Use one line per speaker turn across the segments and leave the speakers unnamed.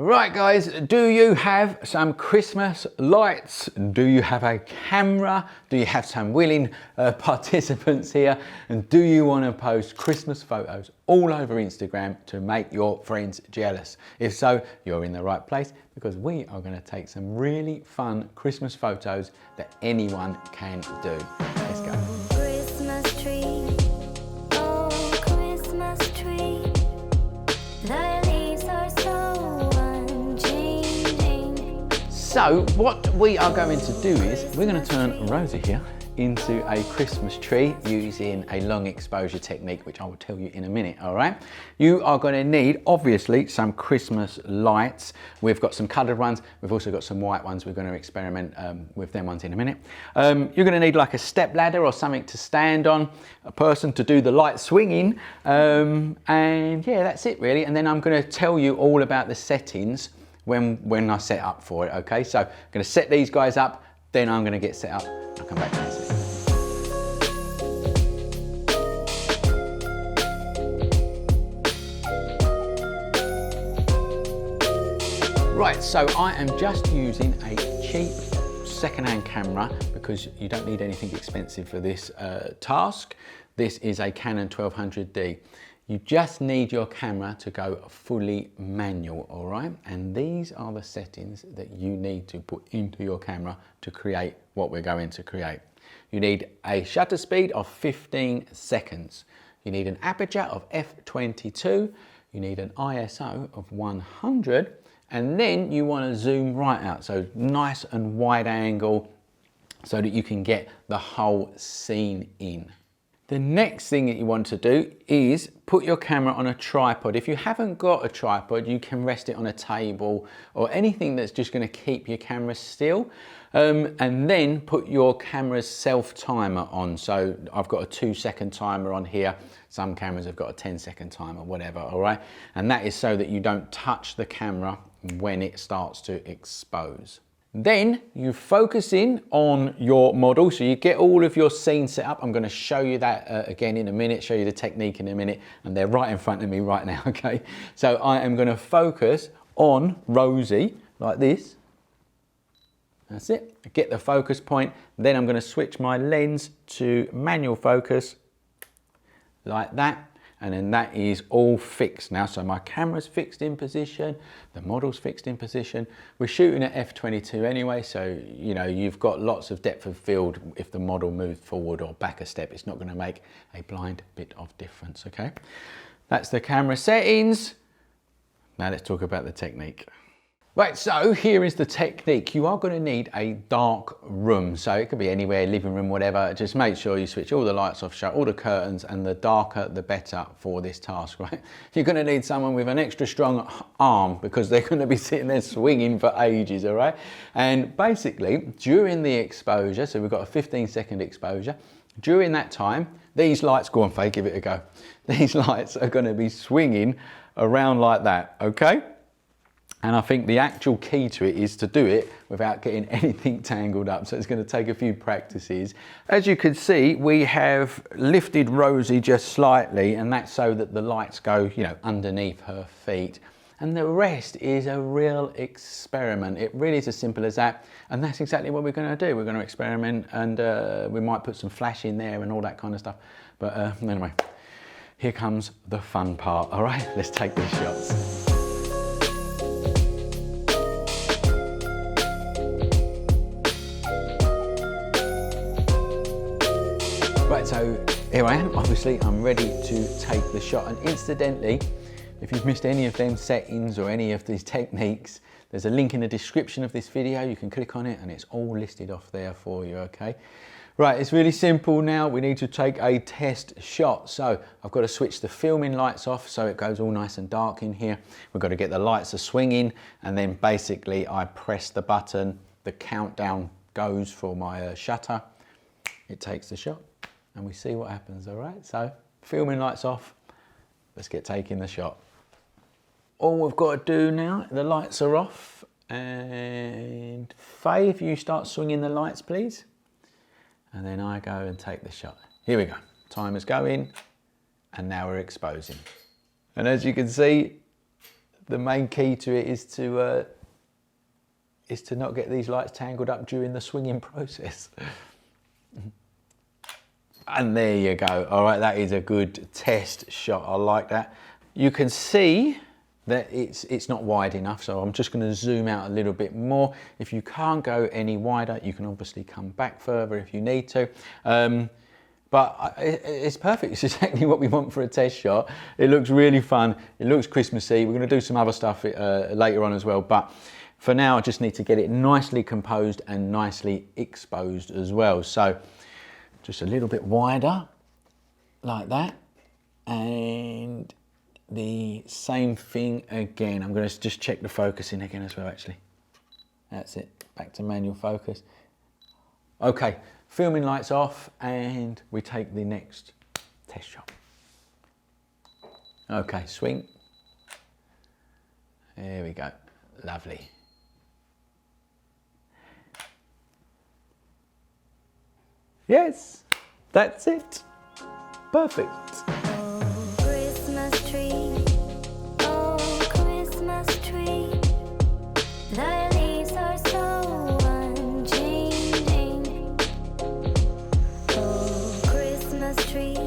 Right guys, do you have some Christmas lights? Do you have a camera? Do you have some willing participants here? And do you want to post Christmas photos all over Instagram to make your friends jealous? If so, you're in the right place because we are going to take some really fun Christmas photos that anyone can do. Let's go.
Christmas tree, oh Christmas tree, the leaves are so unchanging.
So what we are going to do is we're going to turn Rosie here into a Christmas tree using a long exposure technique, which I will tell you in a minute. All right, you are going to need obviously some Christmas lights. We've got some coloured ones, we've also got some white ones. We're going to experiment with them ones in a minute. You're going to need like a step ladder or something to stand on, a person to do the light swinging, and yeah, that's it really. And then I'm going to tell you all about the settings when I set up for it. Okay, so I'm going to set these guys up, then I'm going to get set up. I'll come back to this. Right, so I am just using a cheap second-hand camera because you don't need anything expensive for this task. This is a Canon 1200D. You just need your camera to go fully manual, all right? And these are the settings that you need to put into your camera to create what we're going to create. You need a shutter speed of 15 seconds. You need an aperture of f/22. You need an ISO of 100. And then you want to zoom right out. So nice and wide angle so that you can get the whole scene in. The next thing that you want to do is put your camera on a tripod. If you haven't got a tripod, you can rest it on a table or anything that's just going to keep your camera still. And then put your camera's self-timer on. So I've got a 2-second timer on here. Some cameras have got a 10-second timer, whatever, all right? And that is so that you don't touch the camera when it starts to expose. Then you focus in on your model, so you get all of your scenes set up. I'm going to show you that again in a minute, show you the technique in a minute, and they're right in front of me right now, okay? So I am going to focus on Rosie like this. That's it. Get the focus point. Then I'm going to switch my lens to manual focus like that. And then that is all fixed now. So my camera's fixed in position, the model's fixed in position. We're shooting at f/22 anyway, so you know, you've got lots of depth of field. If the model moves forward or back a step, it's not going to make a blind bit of difference, okay? That's the camera settings. Now let's talk about the technique. Right, so here is the technique. You are going to need a dark room. So it could be anywhere, living room, whatever. Just make sure you switch all the lights off, shut all the curtains, and the darker the better for this task, right? You're going to need someone with an extra strong arm because they're going to be sitting there swinging for ages, all right? And basically, during the exposure, so we've got a 15-second exposure, during that time, these lights, go on Faye, give it a go. These lights are going to be swinging around like that, okay? And I think the actual key to it is to do it without getting anything tangled up. So it's going to take a few practices. As you can see, we have lifted Rosie just slightly, and that's so that the lights go, you know, underneath her feet. And the rest is a real experiment. It really is as simple as that. And that's exactly what we're going to do. We're going to experiment, and we might put some flash in there and all that kind of stuff. But anyway, here comes the fun part. All right, let's take these shots. Right, so here I am. Obviously, I'm ready to take the shot. And incidentally, if you've missed any of them settings or any of these techniques, there's a link in the description of this video. You can click on it and it's all listed off there for you, okay? Right, it's really simple now. We need to take a test shot. So I've got to switch the filming lights off so it goes all nice and dark in here. We've got to get the lights a swinging, and then basically I press the button, the countdown goes for my shutter. It takes the shot. And we see what happens, all right? So, filming lights off, let's get taking the shot. All we've got to do now, the lights are off, and Faye, if you start swinging the lights, please. And then I go and take the shot. Here we go, timer's going, and now we're exposing. And as you can see, the main key to it is to not get these lights tangled up during the swinging process. And there you go. All right, that is a good test shot. I like that. You can see that it's not wide enough, so I'm just going to zoom out a little bit more. If you can't go any wider, you can obviously come back further if you need to. But it's perfect. It's exactly what we want for a test shot. It looks really fun. It looks Christmassy. We're going to do some other stuff later on as well. But for now, I just need to get it nicely composed and nicely exposed as well. So just a little bit wider like that. And the same thing again. I'm going to just check the focusing again as well, actually. That's it. Back to manual focus. Okay, filming lights off, and we take the next test shot. Okay, swing. There we go. Lovely. Yes, that's it. Perfect.
Christmas tree, oh Christmas tree, thy leaves are so unchanging. Oh Christmas tree,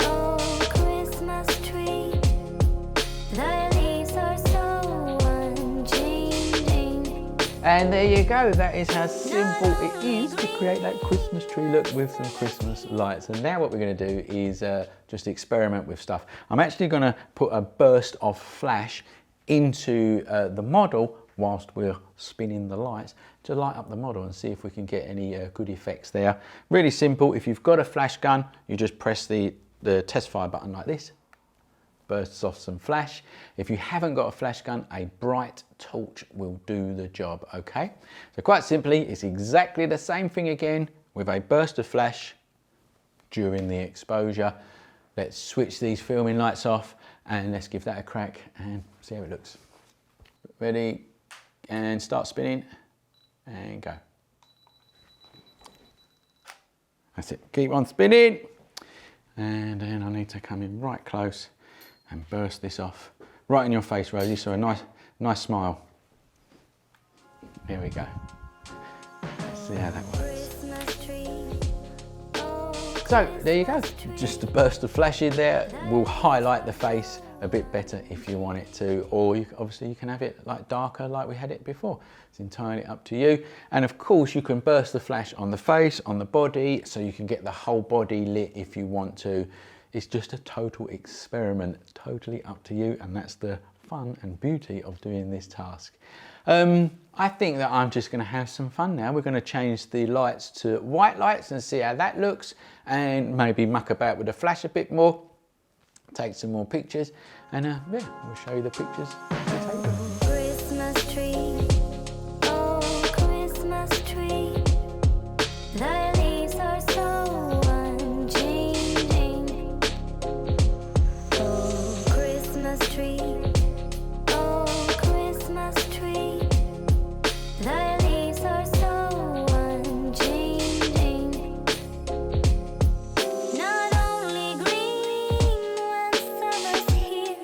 oh Christmas tree, thy leaves are so unchanging.
And there you go. That is how simple it is to create that Christmas tree look with some Christmas lights. And now what we're going to do is just experiment with stuff. I'm actually going to put a burst of flash into the model whilst we're spinning the lights to light up the model and see if we can get any good effects there. Really simple. If you've got a flash gun, you just press the test fire button like this. Bursts off some flash. If you haven't got a flash gun, a bright torch will do the job, okay? So quite simply, it's exactly the same thing again with a burst of flash during the exposure. Let's switch these filming lights off and let's give that a crack and see how it looks. Ready, and start spinning and go. That's it, keep on spinning. And then I need to come in right close and burst this off right in your face, Rosie, so a nice smile. Here we go. Let's see how that works. So there you go, just a burst of flash in there will highlight the face a bit better if you want it to, or obviously you can have it like darker like we had it before. It's entirely up to you. And of course you can burst the flash on the face, on the body, so you can get the whole body lit if you want to. It's just a total experiment, totally up to you, and that's the fun and beauty of doing this task. I think that I'm just going to have some fun now. We're going to change the lights to white lights and see how that looks, and maybe muck about with the flash a bit more, take some more pictures, and yeah, we'll show you the pictures as we take them.
Christmas tree, oh Christmas tree, thy leaves are so unchanging. Oh Christmas tree, oh Christmas tree, thy leaves are so unchanging. Not only green when summer's here,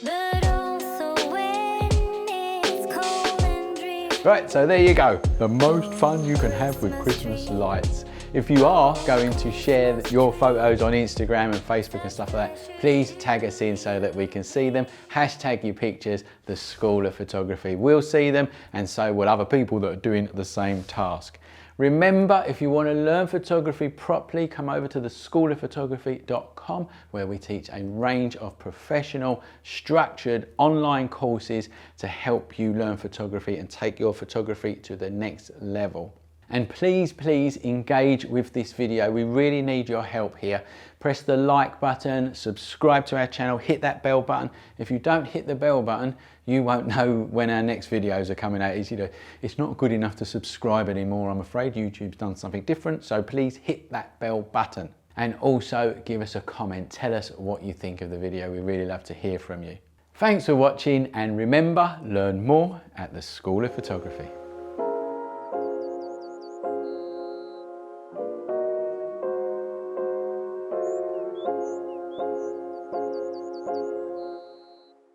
but also when it's cold and dreary.
Right, so there you go, the most fun you can have with Christmas lights. If you are going to share your photos on Instagram and Facebook and stuff like that, please tag us in so that we can see them. Hashtag your pictures, the School of Photography will see them, and so will other people that are doing the same task. Remember, if you want to learn photography properly, come over to theschoolofphotography.com, where we teach a range of professional, structured online courses to help you learn photography and take your photography to the next level. And please, please engage with this video. We really need your help here. Press the like button, subscribe to our channel, hit that bell button. If you don't hit the bell button, you won't know when our next videos are coming out. It's not good enough to subscribe anymore, I'm afraid. YouTube's done something different, so please hit that bell button. And also give us a comment. Tell us what you think of the video. We really love to hear from you. Thanks for watching, and remember, learn more at the School of Photography.